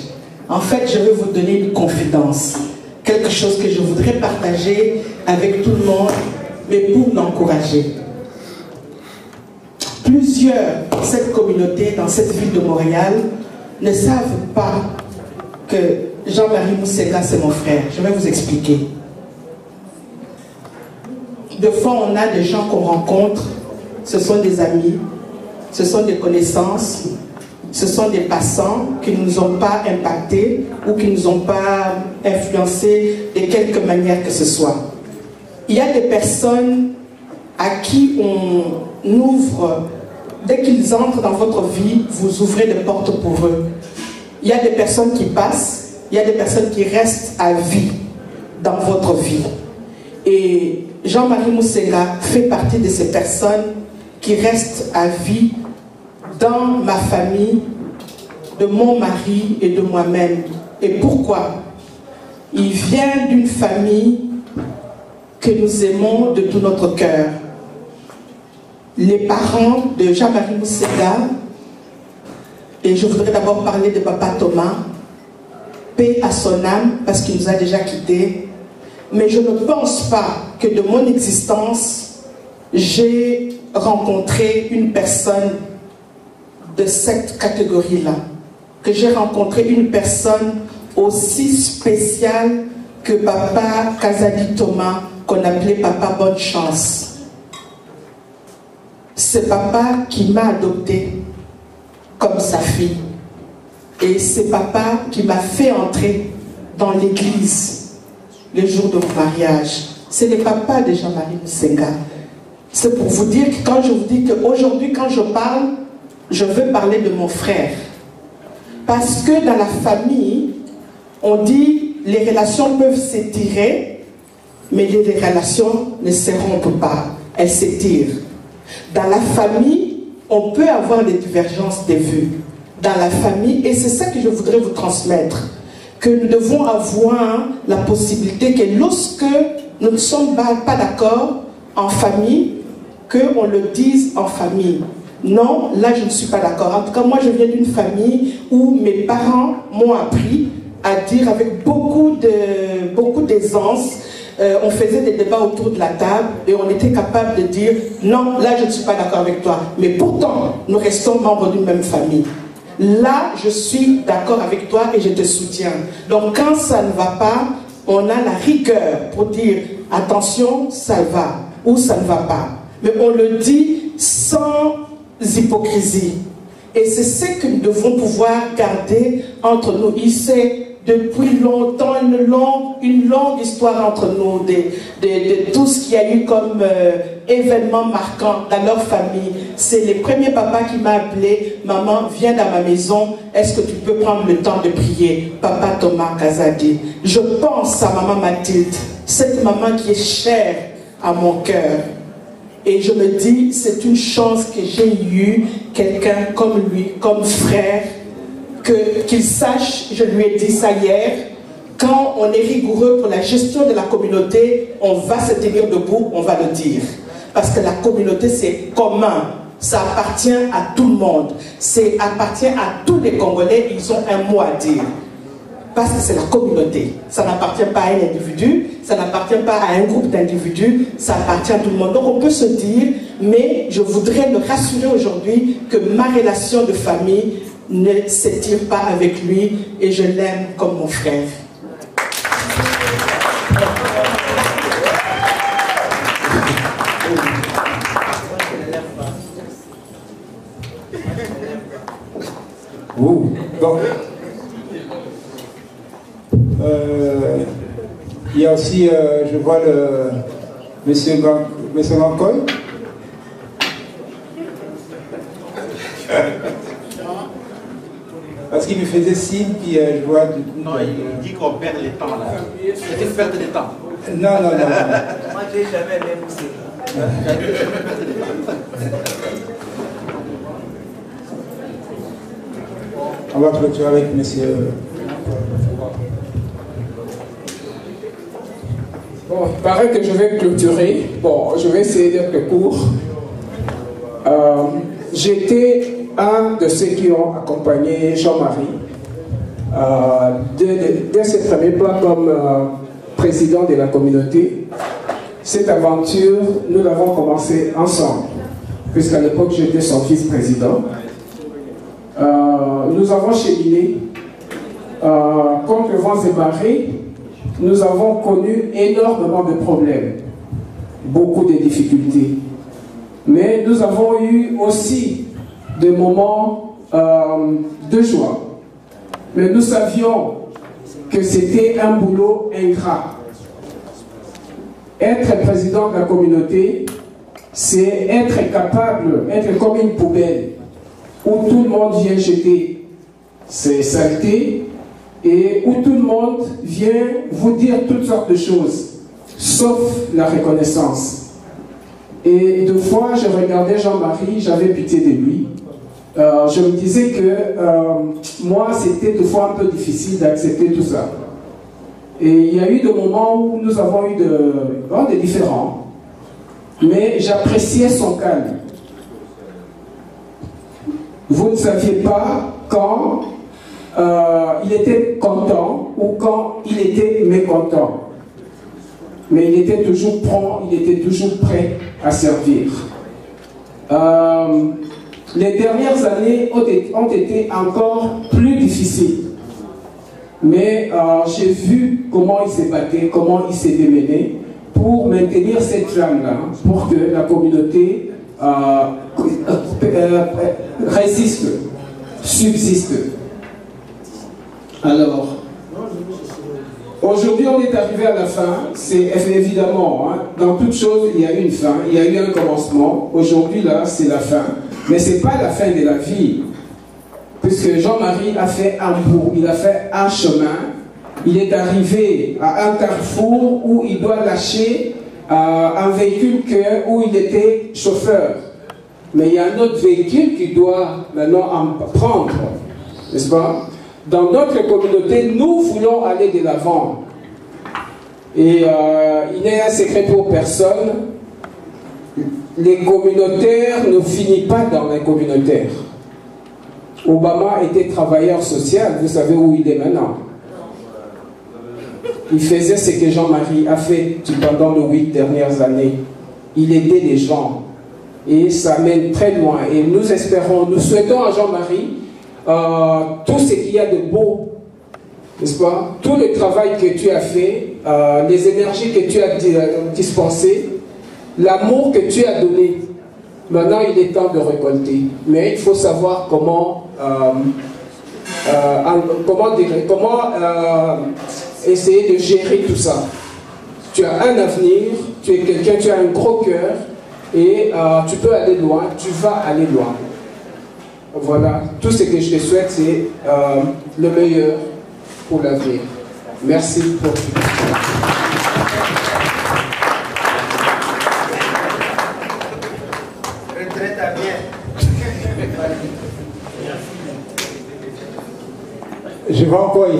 En fait, je veux vous donner une confidence, quelque chose que je voudrais partager avec tout le monde, mais pour l'encourager. Plusieurs dans cette communauté, dans cette ville de Montréal, ne savent pas que Jean-Marie Moussela, c'est mon frère. Je vais vous expliquer. De fois, on a des gens qu'on rencontre, ce sont des amis, ce sont des connaissances, ce sont des passants qui ne nous ont pas impactés ou qui ne nous ont pas influencés de quelque manière que ce soit. Il y a des personnes à qui on ouvre, dès qu'ils entrent dans votre vie, vous ouvrez des portes pour eux. Il y a des personnes qui passent, il y a des personnes qui restent à vie dans votre vie. Et Jean-Marie Moussenga fait partie de ces personnes qui restent à vie dans ma famille, de mon mari et de moi-même. Et pourquoi? Il vient d'une famille que nous aimons de tout notre cœur. Les parents de Jean-Marie Moussenga, et je voudrais d'abord parler de papa Thomas, paix à son âme parce qu'il nous a déjà quittés, mais je ne pense pas que de mon existence, j'ai rencontré une personne de cette catégorie-là, que j'ai rencontré une personne aussi spéciale que papa Kazadi Thomas, qu'on appelait papa Bonne Chance. C'est papa qui m'a adopté comme sa fille. Et c'est papa qui m'a fait entrer dans l'église le jour de mon mariage. C'est le papa de Jean-Marie Moussenga. C'est pour vous dire que quand je vous dis qu'aujourd'hui, quand je parle, je veux parler de mon frère. Parce que dans la famille, on dit les relations peuvent s'étirer, mais les relations ne se rompent pas. Elles s'étirent. Dans la famille, on peut avoir des divergences de vues. Dans la famille, et c'est ça que je voudrais vous transmettre, que nous devons avoir la possibilité que lorsque nous ne sommes pas d'accord en famille, qu'on le dise en famille. Non, là je ne suis pas d'accord. En tout cas, moi je viens d'une famille où mes parents m'ont appris à dire avec beaucoup d'aisance. On faisait des débats autour de la table et on était capable de dire non, là je ne suis pas d'accord avec toi. Mais pourtant, nous restons membres d'une même famille. Là, je suis d'accord avec toi et je te soutiens. Donc quand ça ne va pas, on a la rigueur pour dire attention, ça va ou ça ne va pas. Mais on le dit sans hypocrisie. Et c'est ce que nous devons pouvoir garder entre nous. Il s'est depuis longtemps une longue histoire entre nous de tout ce qu'il y a eu comme événement marquant dans leur famille. C'est le premier papa qui m'a appelé, maman viens dans ma maison, est-ce que tu peux prendre le temps de prier? Papa Thomas Kazadi. Je pense à maman Mathilde, cette maman qui est chère à mon cœur. Et je me dis, c'est une chance que j'ai eu quelqu'un comme lui, comme frère, qu'il sache, je lui ai dit ça hier, quand on est rigoureux pour la gestion de la communauté, on va se tenir debout, on va le dire. Parce que la communauté, c'est commun. Ça appartient à tout le monde. Ça appartient à tous les Congolais, ils ont un mot à dire. Parce que c'est la communauté. Ça n'appartient pas à un individu, ça n'appartient pas à un groupe d'individus, ça appartient à tout le monde. Donc on peut se dire, mais je voudrais le rassurer aujourd'hui que ma relation de famille ne s'étire pas avec lui et je l'aime comme mon frère. Bon. Il y a aussi, je vois le monsieur Gankoy. Parce qu'il me faisait signe, puis je vois du coup... Non, il dit qu'on perd le temps là. C'est une perte de temps. Non. Moi, j'ai jamais aimé pousser. On va clôturer avec monsieur... Bon, il paraît que je vais clôturer. Bon, je vais essayer d'être court. J'étais un de ceux qui ont accompagné Jean-Marie dès ses premiers pas comme président de la communauté. Cette aventure, nous l'avons commencé ensemble, puisqu'à l'époque j'étais son vice-président. Nous avons cheminé contre vents et marées. Nous avons connu énormément de problèmes, beaucoup de difficultés. Mais nous avons eu aussi des moments de joie. Mais nous savions que c'était un boulot ingrat. Être président de la communauté, c'est être capable, être comme une poubelle, où tout le monde vient jeter ses saletés, et où tout le monde vient vous dire toutes sortes de choses, sauf la reconnaissance. Et deux fois, je regardais Jean-Marie, j'avais pitié de lui. Je me disais que moi, c'était deux fois un peu difficile d'accepter tout ça. Et il y a eu des moments où nous avons eu des différends, mais j'appréciais son calme. Vous ne saviez pas quand il était content ou quand il était mécontent. Mais il était toujours prompt, il était toujours prêt à servir. Les dernières années ont été encore plus difficiles. Mais j'ai vu comment il s'est battu, comment il s'est démené pour maintenir cette flamme-là, pour que la communauté résiste, subsiste. Alors, aujourd'hui on est arrivé à la fin, c'est évidemment, hein, dans toute chose il y a une fin, il y a eu un commencement, aujourd'hui là c'est la fin, mais ce n'est pas la fin de la vie, puisque Jean-Marie a fait un bout, il a fait un chemin, il est arrivé à un carrefour où il doit lâcher un véhicule où il était chauffeur. Mais il y a un autre véhicule qui doit maintenant en prendre, n'est-ce pas? Dans notre communauté, nous voulons aller de l'avant. Et il n'est un secret pour personne. Les communautaires ne finissent pas dans les communautaires. Obama était travailleur social, vous savez où il est maintenant. Il faisait ce que Jean-Marie a fait pendant les 8 dernières années. Il aidait les gens. Et ça mène très loin. Et nous espérons, nous souhaitons à Jean-Marie tout ce qu'il y a de beau, n'est-ce pas? Tout le travail que tu as fait, les énergies que tu as dispensées, l'amour que tu as donné. Maintenant, il est temps de récolter. Mais il faut savoir comment essayer de gérer tout ça. Tu as un avenir, tu es quelqu'un, tu as un gros cœur, et tu peux aller loin, tu vas aller loin. Voilà, tout ce que je te souhaite, c'est le meilleur pour l'avenir. Merci pour tout. Je vais encore y...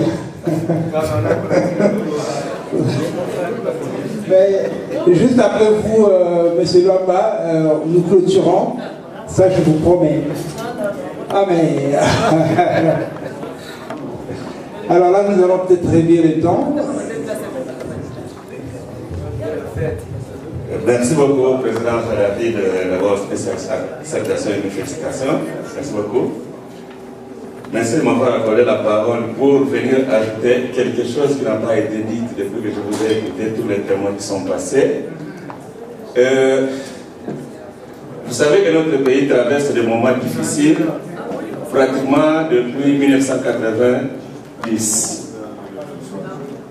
Mais juste après vous, Monsieur Luamba, nous clôturons. Ça, je vous promets. Ah, mais... Alors là, nous allons peut-être réduire le temps. Merci beaucoup, Président Jaladi, d'avoir fait cette acceptation et une félicitation. Merci beaucoup. Merci de m'avoir accordé la parole pour venir ajouter quelque chose qui n'a pas été dit depuis que je vous ai écouté, tous les témoins qui sont passés. Vous savez que notre pays traverse des moments difficiles, pratiquement depuis 1990.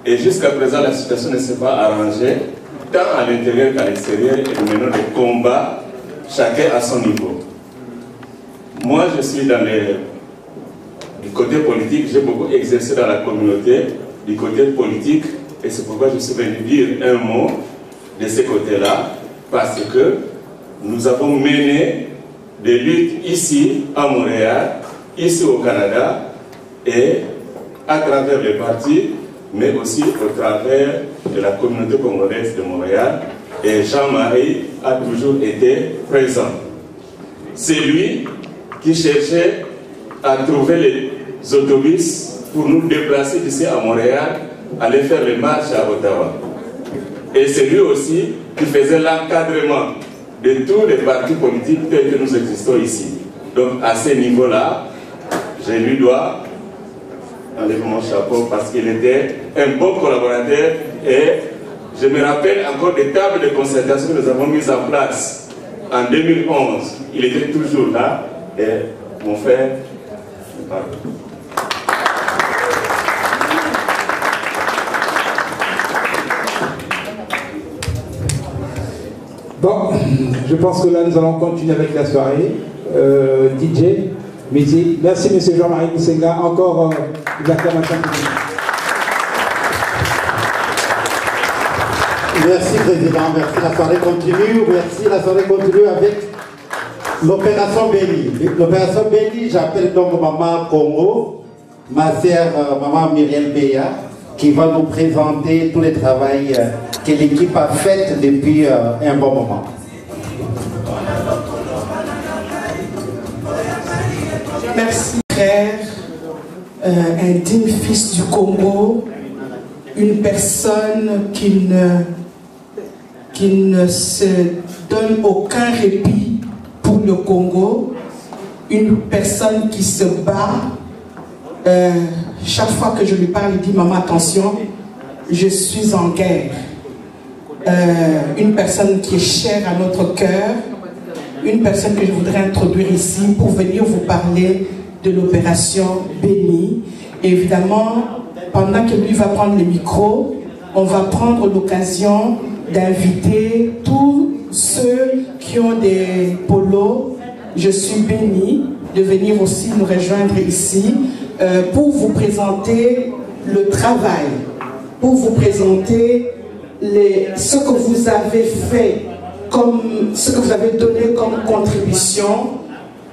Et jusqu'à présent, la situation ne s'est pas arrangée, tant à l'intérieur qu'à l'extérieur, et nous menons des combats, chacun à son niveau. Moi, je suis dans du côté politique, j'ai beaucoup exercé dans la communauté, du côté politique, et c'est pourquoi je suis venu dire un mot de ce côté-là, parce que nous avons mené des luttes ici, à Montréal, ici au Canada, et à travers les partis, mais aussi au travers de la communauté congolaise de Montréal, et Jean-Marie a toujours été présent. C'est lui qui cherchait à trouver les autobus pour nous déplacer d'ici à Montréal, aller faire les marches à Ottawa. Et c'est lui aussi qui faisait l'encadrement de tous les partis politiques tels que nous existons ici. Donc à ce niveau-là, je lui dois enlever mon chapeau parce qu'il était un bon collaborateur et je me rappelle encore des tables de concertation que nous avons mises en place en 2011. Il était toujours là et mon frère, Bon, je pense que là nous allons continuer avec la soirée. DJ, Midi. Merci Monsieur Jean-Marie Moussenga. Encore des acclamations. Merci Président, merci. La soirée continue. Merci, la soirée continue avec l'opération Béni. L'opération Béni, j'appelle donc Maman Congo, ma sœur Maman Myriel Béa, qui va nous présenter tout le travail que l'équipe a fait depuis un bon moment. Merci frère, un digne fils du Congo, une personne qui ne se donne aucun répit pour le Congo, une personne qui se bat. Chaque fois que je lui parle, il dit « Maman, attention, je suis en guerre ». Une personne qui est chère à notre cœur, une personne que je voudrais introduire ici pour venir vous parler de l'opération Béni. Et évidemment, pendant que lui va prendre le micro, on va prendre l'occasion d'inviter tous ceux qui ont des polos « Je suis béni » de venir aussi nous rejoindre ici pour vous présenter le travail, pour vous présenter ce que vous avez fait, ce que vous avez donné comme contribution.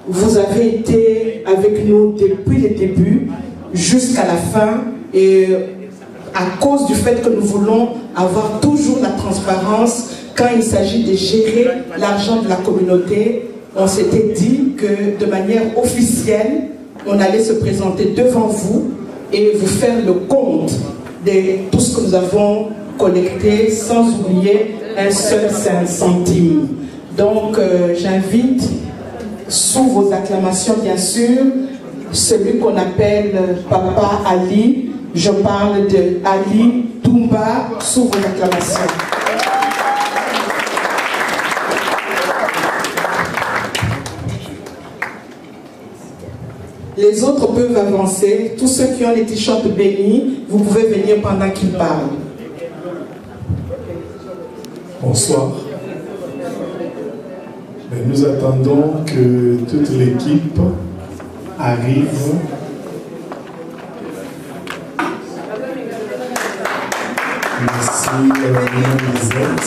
Vous avez été avec nous depuis le début jusqu'à la fin, et à cause du fait que nous voulons avoir toujours la transparence quand il s'agit de gérer l'argent de la communauté, on s'était dit que de manière officielle, on allait se présenter devant vous et vous faire le compte de tout ce que nous avons collecté, sans oublier un seul 5 centimes. Donc j'invite, sous vos acclamations bien sûr, celui qu'on appelle Papa Ali. Je parle de Ali Toumba, sous vos acclamations. Les autres peuvent avancer. Tous ceux qui ont les t-shirts bénis, vous pouvez venir pendant qu'ils parlent. Bonsoir. Mais nous attendons que toute l'équipe arrive. Merci, Lisette.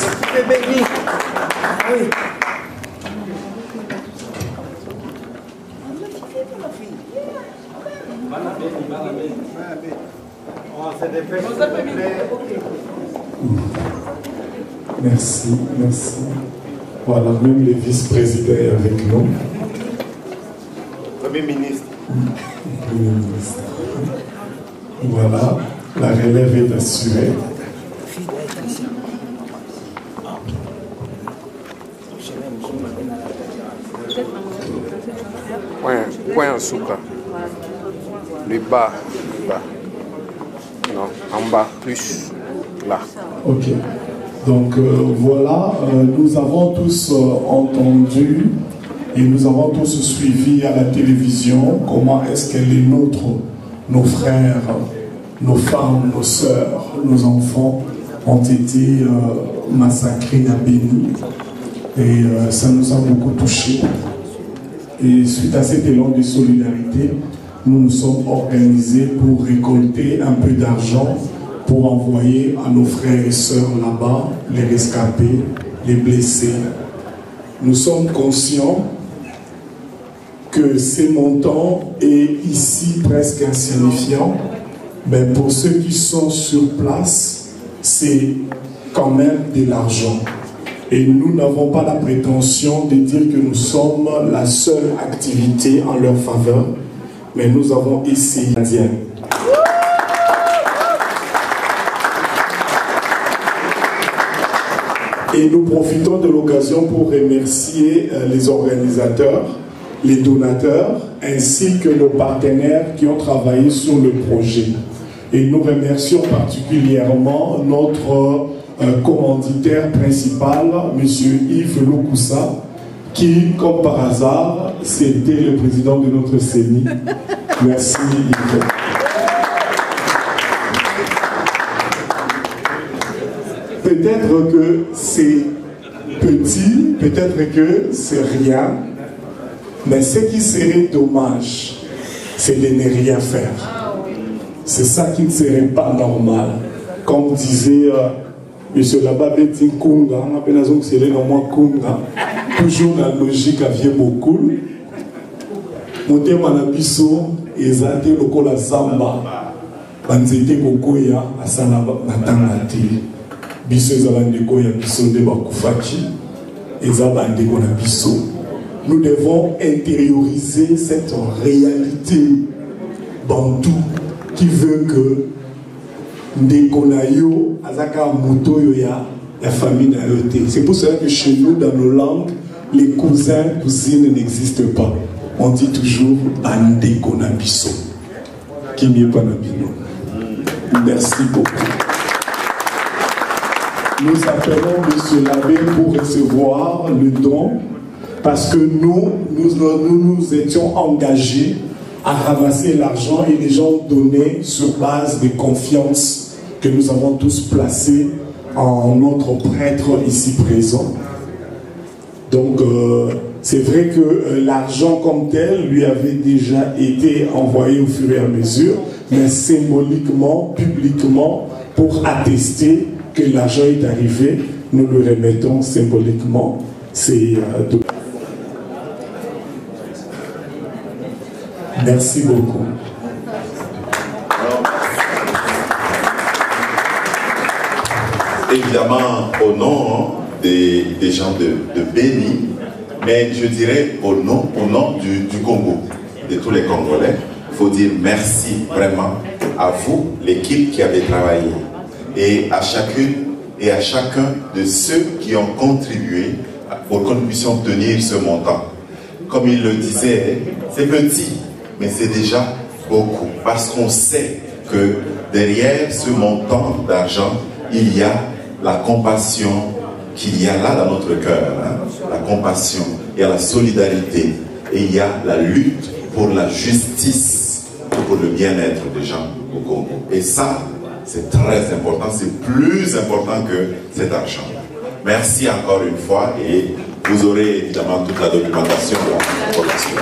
Merci, merci. Voilà, même le vice-président est avec nous. Premier ministre. Premier ministre. Voilà, la relève est assurée. Point en souka. Le bas. Non, en bas, plus là. Ok. Donc voilà, nous avons tous entendu et nous avons tous suivi à la télévision comment est-ce que les nôtres, nos frères, nos femmes, nos sœurs, nos enfants ont été massacrés à Béni. Et ça nous a beaucoup touchés. Et suite à cet élan de solidarité, nous nous sommes organisés pour récolter un peu d'argent pour envoyer à nos frères et sœurs là-bas, les rescapés, les blessés. Nous sommes conscients que ces montants est ici presque insignifiant, mais pour ceux qui sont sur place, c'est quand même de l'argent. Et nous n'avons pas la prétention de dire que nous sommes la seule activité en leur faveur, mais nous avons essayé. Et nous profitons de l'occasion pour remercier les organisateurs, les donateurs, ainsi que nos partenaires qui ont travaillé sur le projet. Et nous remercions particulièrement notre commanditaire principal, M. Yves Loukoussa, qui, comme par hasard, c'était le président de notre CENI. Merci Yves. Peut-être que c'est petit, peut-être que c'est rien, mais ce qui serait dommage, c'est de ne rien faire. C'est ça qui ne serait pas normal. Comme disait Monsieur Lababeti Kunga, on appelle la zone c'est Kunga, toujours dans la logique à vieux beaucoup. Monté Manabiso, Ezate Lokola Zamba, Banzete Kokoya, Asanaba Natangati, Biso Ezabandeko ya Biso de Bakufaki, Ezabandeko na Biso. Nous devons intérioriser cette réalité bantou qui veut que Ndekonayo, Azaka Motoyo la famille n'a été. C'est pour cela que chez nous, dans nos langues, les cousins, cousines n'existent pas. On dit toujours Andekonabiso, qui n'est pas Nabino. Merci beaucoup. Nous appelons M. l'abbé pour recevoir le don parce que nous étions engagés à ramasser l'argent et les gens donnaient sur base de confiance que nous avons tous placé en notre prêtre ici présent. Donc c'est vrai que l'argent comme tel lui avait déjà été envoyé au fur et à mesure, mais symboliquement, publiquement, pour attester que l'argent est arrivé, nous le remettons symboliquement. C'est merci beaucoup. Évidemment, au nom des gens de Béni, mais je dirais au nom du Congo, de tous les Congolais, il faut dire merci vraiment à vous, l'équipe qui avait travaillé, et à chacune et à chacun de ceux qui ont contribué pour que nous puissions tenir ce montant. Comme il le disait, c'est petit, mais c'est déjà beaucoup, parce qu'on sait que derrière ce montant d'argent, il y a la compassion qu'il y a là dans notre cœur, hein? La compassion, il y a la solidarité, et il y a la lutte pour la justice, pour le bien-être des gens au Congo. Et ça, c'est très important, c'est plus important que cet argent. Merci encore une fois, et vous aurez évidemment toute la documentation de la formation.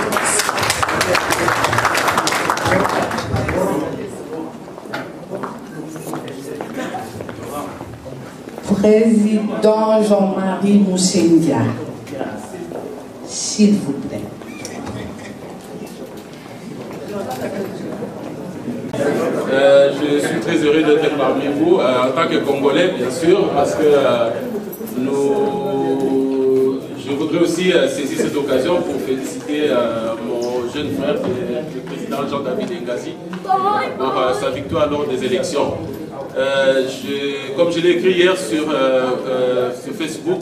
Président Jean-Marie Moussendia, s'il vous plaît. Je suis très heureux d'être parmi vous, en tant que Congolais, bien sûr, parce que je voudrais aussi saisir cette occasion pour féliciter mon jeune frère, le président Jean-David Ngazi, pour sa victoire lors des élections. Comme je l'ai écrit hier sur Facebook,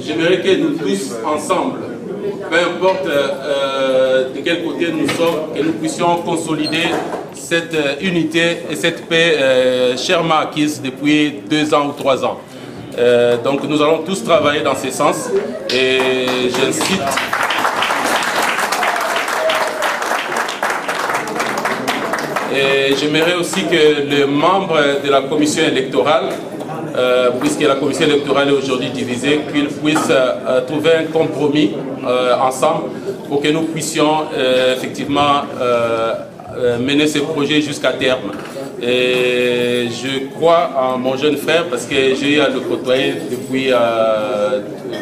j'aimerais que nous tous ensemble, peu importe de quel côté nous sommes, que nous puissions consolider cette unité et cette paix chèrement acquise depuis 2 ans ou 3 ans. Donc nous allons tous travailler dans ce sens et j'incite et j'aimerais aussi que les membres de la commission électorale, puisque la commission électorale est aujourd'hui divisée, qu'ils puissent trouver un compromis ensemble pour que nous puissions effectivement mener ce projet jusqu'à terme. Et je crois en mon jeune frère parce que j'ai eu à le côtoyer depuis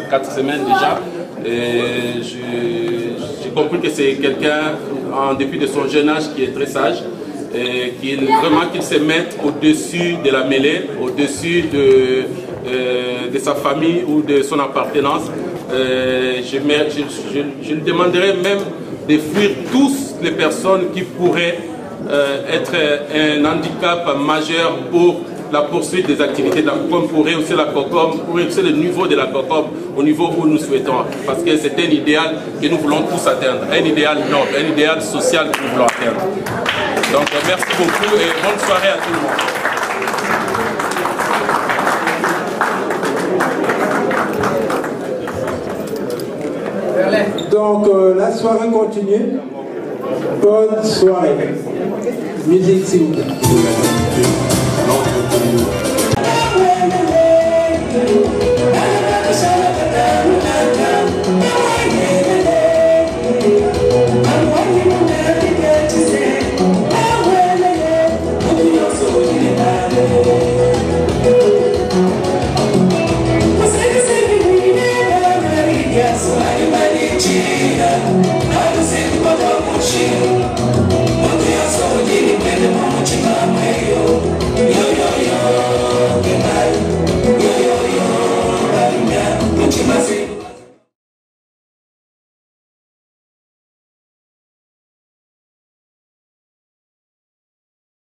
4 semaines déjà. Et j'ai compris que c'est quelqu'un, en dépit de son jeune âge, qui est très sage. Et qu'il se mette au-dessus de la mêlée, au-dessus de sa famille ou de son appartenance. Je lui demanderais même de fuir tous les personnes qui pourraient être un handicap majeur pour la poursuite des activités de la COCOM, pour rehausser la COCOM, pour rehausser le niveau de la COCOM au niveau où nous souhaitons. Parce que c'est un idéal que nous voulons tous atteindre, un idéal noble, un idéal social que nous voulons atteindre. Donc merci beaucoup et bonne soirée à tout le monde. Donc la soirée continue. Bonne soirée. Musique s'il vous plaît. Merci.